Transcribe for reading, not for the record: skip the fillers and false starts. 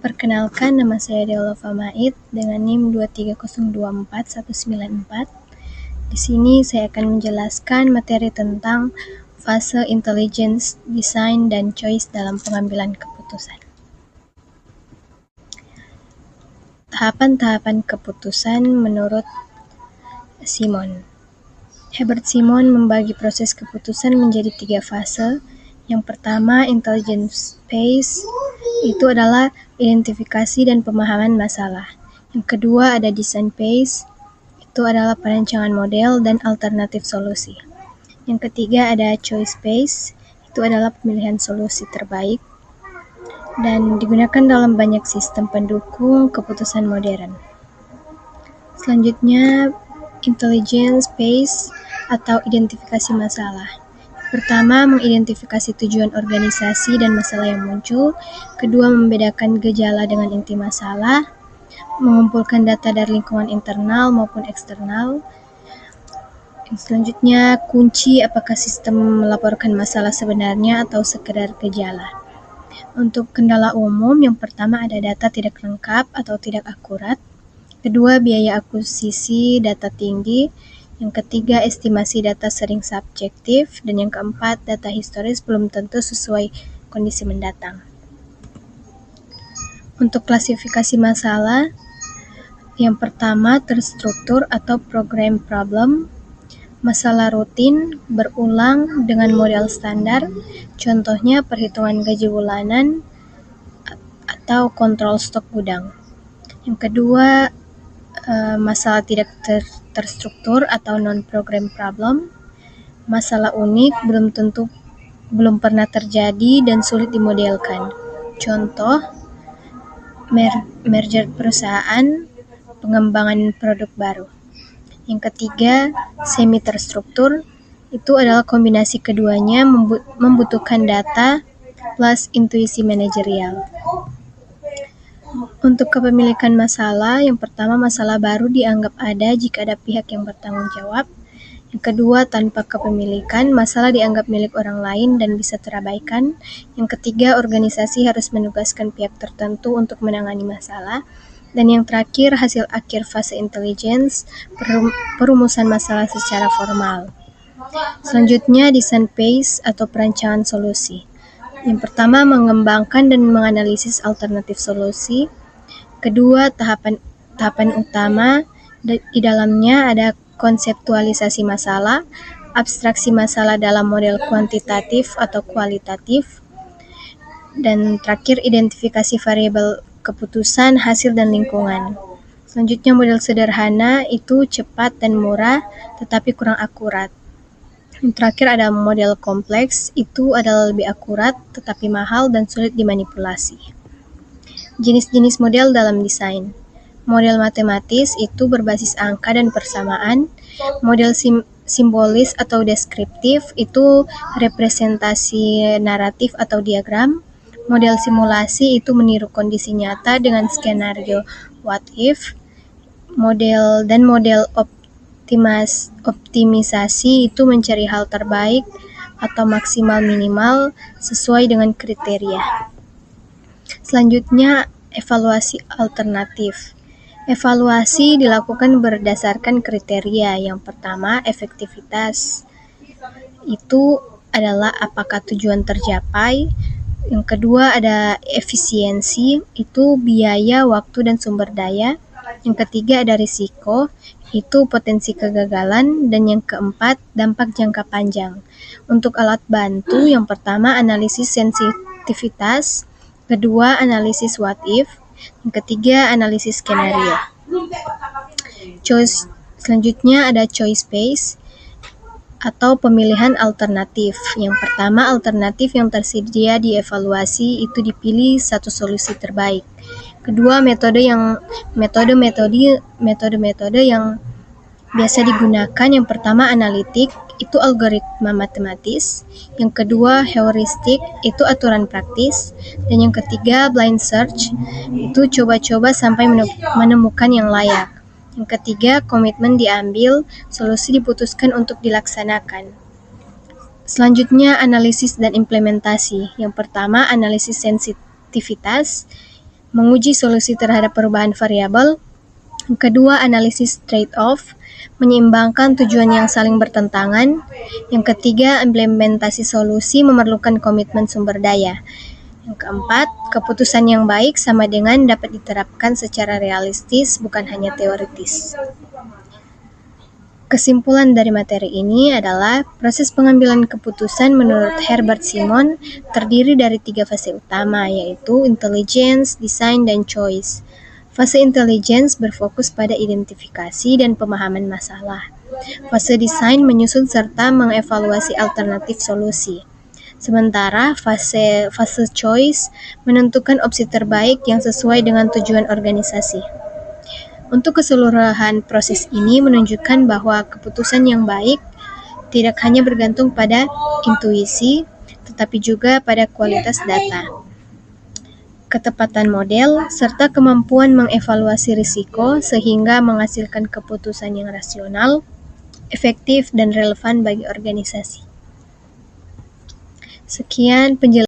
Perkenalkan, nama saya Deolova Maid dengan NIM 23024-194. Di sini saya akan menjelaskan materi tentang fase intelligence, design, dan choice dalam pengambilan keputusan. Tahapan-tahapan keputusan menurut Simon. Herbert Simon membagi proses keputusan menjadi 3 fase. Yang pertama, intelligence phase, itu adalah identifikasi dan pemahaman masalah. Yang kedua ada design phase, itu adalah perancangan model dan alternatif solusi. Yang ketiga ada choice phase, itu adalah pemilihan solusi terbaik dan digunakan dalam banyak sistem pendukung keputusan modern. Selanjutnya, intelligence phase atau identifikasi masalah. Pertama, mengidentifikasi tujuan organisasi dan masalah yang muncul. Kedua, membedakan gejala dengan inti masalah. Mengumpulkan data dari lingkungan internal maupun eksternal. Yang selanjutnya, kunci apakah sistem melaporkan masalah sebenarnya atau sekedar gejala. Untuk kendala umum, yang pertama ada data tidak lengkap atau tidak akurat. Kedua, biaya akuisisi data tinggi. Yang ketiga, estimasi data sering subjektif. Dan yang keempat, data historis belum tentu sesuai kondisi mendatang. Untuk klasifikasi masalah, yang pertama, terstruktur atau program problem. Masalah rutin, berulang dengan model standar. Contohnya, perhitungan gaji bulanan atau kontrol stok gudang. Yang kedua, masalah tidak terstruktur atau non-program problem. Masalah unik, belum pernah terjadi dan sulit dimodelkan. Contoh, merger perusahaan, pengembangan produk baru. Yang ketiga, semi terstruktur, itu adalah kombinasi keduanya membutuhkan data plus intuisi manajerial. Untuk kepemilikan masalah, yang pertama, masalah baru dianggap ada jika ada pihak yang bertanggung jawab. Yang kedua, tanpa kepemilikan, masalah dianggap milik orang lain dan bisa terabaikan. Yang ketiga, organisasi harus menugaskan pihak tertentu untuk menangani masalah. Dan yang terakhir, hasil akhir fase intelligence, perumusan masalah secara formal. Selanjutnya, design phase atau perancangan solusi. Yang pertama, mengembangkan dan menganalisis alternatif solusi. Kedua, tahapan utama, di dalamnya ada konseptualisasi masalah, abstraksi masalah dalam model kuantitatif atau kualitatif, dan terakhir identifikasi variabel keputusan, hasil, dan lingkungan. Selanjutnya, model sederhana itu cepat dan murah, tetapi kurang akurat. Yang terakhir ada model kompleks, itu adalah lebih akurat, tetapi mahal dan sulit dimanipulasi. Jenis-jenis model dalam desain. Model matematis itu berbasis angka dan persamaan. Model simbolis atau deskriptif itu representasi naratif atau diagram. Model simulasi itu meniru kondisi nyata dengan skenario what if. Model optimisasi itu mencari hal terbaik atau maksimal minimal sesuai dengan kriteria. Selanjutnya, evaluasi alternatif. Evaluasi dilakukan berdasarkan kriteria. Yang pertama, efektivitas. Itu adalah apakah tujuan tercapai. Yang kedua ada efisiensi, itu biaya, waktu, dan sumber daya. Yang ketiga ada risiko, itu potensi kegagalan. Dan yang keempat, dampak jangka panjang. Untuk alat bantu, yang pertama analisis sensitivitas, kedua analisis what if, yang ketiga analisis skenario. Selanjutnya ada choice phase atau pemilihan alternatif. Yang pertama, alternatif yang tersedia di evaluasi itu dipilih satu solusi terbaik. Kedua, metode yang biasa digunakan. Yang pertama, analitik, itu algoritma matematis. Yang kedua, heuristik, itu aturan praktis. Dan yang ketiga, blind search, itu coba-coba sampai menemukan yang layak. Yang ketiga, komitmen diambil, solusi diputuskan untuk dilaksanakan. Selanjutnya, analisis dan implementasi. Yang pertama, analisis sensitivitas, menguji solusi terhadap perubahan variabel. Yang kedua, analisis trade-off, menyeimbangkan tujuan yang saling bertentangan. Yang ketiga, implementasi solusi memerlukan komitmen sumber daya. Yang keempat, keputusan yang baik sama dengan dapat diterapkan secara realistis, bukan hanya teoritis. Kesimpulan dari materi ini adalah proses pengambilan keputusan menurut Herbert Simon terdiri dari 3 fase utama, yaitu intelligence, design, dan choice. Fase intelligence berfokus pada identifikasi dan pemahaman masalah. Fase design menyusun serta mengevaluasi alternatif solusi. Sementara fase choice menentukan opsi terbaik yang sesuai dengan tujuan organisasi. Untuk keseluruhan proses ini menunjukkan bahwa keputusan yang baik tidak hanya bergantung pada intuisi, tetapi juga pada kualitas data, ketepatan model, serta kemampuan mengevaluasi risiko sehingga menghasilkan keputusan yang rasional, efektif, dan relevan bagi organisasi. Sekian penjelasan